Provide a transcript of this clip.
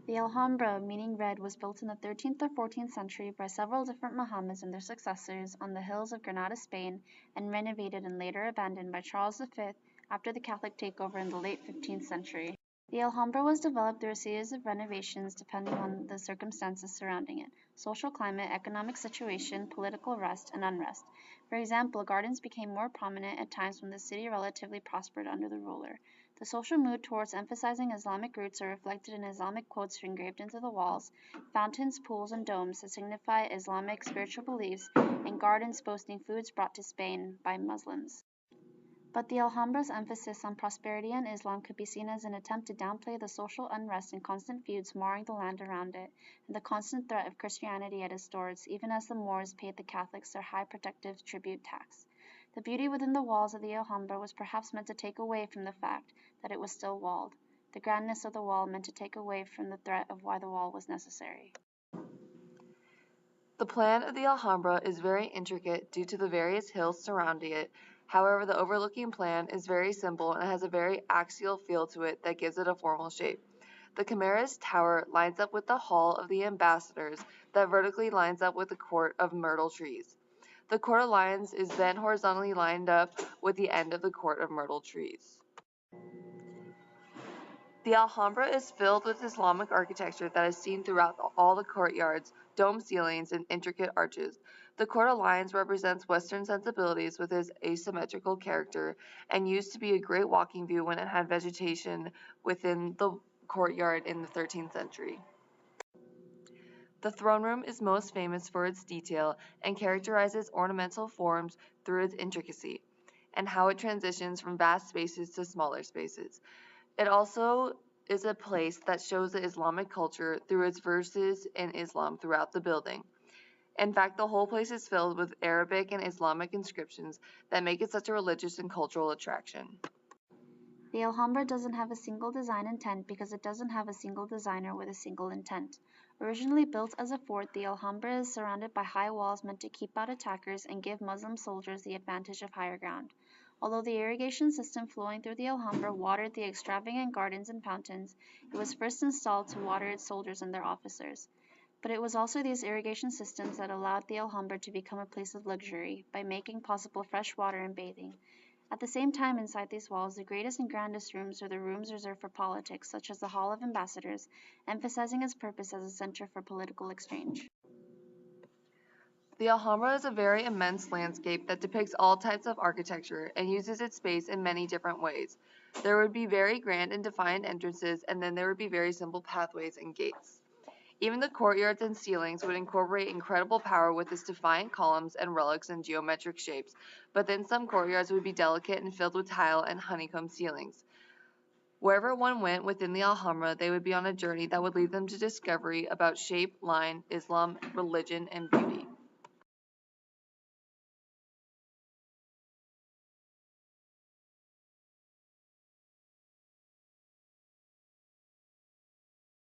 The Alhambra, meaning red, was built in the 13th or 14th century by several different Mohammeds and their successors on the hills of Granada, Spain, and renovated and later abandoned by Charles V after the Catholic takeover in the late 15th century. The Alhambra was developed through a series of renovations depending on the circumstances surrounding it: social climate, economic situation, political rest and unrest. For example, gardens became more prominent at times when the city relatively prospered under the ruler. The social mood towards emphasizing Islamic roots are reflected in Islamic quotes engraved into the walls, fountains, pools, and domes that signify Islamic spiritual beliefs, and gardens boasting foods brought to Spain by Muslims. But the Alhambra's emphasis on prosperity and Islam could be seen as an attempt to downplay the social unrest and constant feuds marring the land around it, and the constant threat of Christianity at its doors, even as the Moors paid the Catholics their high protective tribute tax. The beauty within the walls of the Alhambra was perhaps meant to take away from the fact that it was still walled. The grandness of the wall meant to take away from the threat of why the wall was necessary. The plan of the Alhambra is very intricate due to the various hills surrounding it. However, the overlooking plan is very simple and has a very axial feel to it that gives it a formal shape. The Chimera's tower lines up with the Hall of the Ambassadors that vertically lines up with the Court of Myrtle Trees. The Court of Lions is then horizontally lined up with the end of the Court of Myrtle Trees. The Alhambra is filled with Islamic architecture that is seen throughout all the courtyards, dome ceilings, and intricate arches. The Court of Lions represents Western sensibilities with its asymmetrical character and used to be a great walking view when it had vegetation within the courtyard in the 13th century. The throne room is most famous for its detail and characterizes ornamental forms through its intricacy, and how it transitions from vast spaces to smaller spaces. It also is a place that shows the Islamic culture through its verses in Islam throughout the building. In fact, the whole place is filled with Arabic and Islamic inscriptions that make it such a religious and cultural attraction. The Alhambra doesn't have a single design intent because it doesn't have a single designer with a single intent. Originally built as a fort, the Alhambra is surrounded by high walls meant to keep out attackers and give Muslim soldiers the advantage of higher ground. Although the irrigation system flowing through the Alhambra watered the extravagant gardens and fountains, it was first installed to water its soldiers and their officers. But it was also these irrigation systems that allowed the Alhambra to become a place of luxury by making possible fresh water and bathing. At the same time, inside these walls, the greatest and grandest rooms are the rooms reserved for politics, such as the Hall of Ambassadors, emphasizing its purpose as a center for political exchange. The Alhambra is a very immense landscape that depicts all types of architecture and uses its space in many different ways. There would be very grand and defined entrances, and then there would be very simple pathways and gates. Even the courtyards and ceilings would incorporate incredible power with its defiant columns and relics and geometric shapes, but then some courtyards would be delicate and filled with tile and honeycomb ceilings. Wherever one went within the Alhambra, they would be on a journey that would lead them to discovery about shape, line, Islam, religion, and beauty.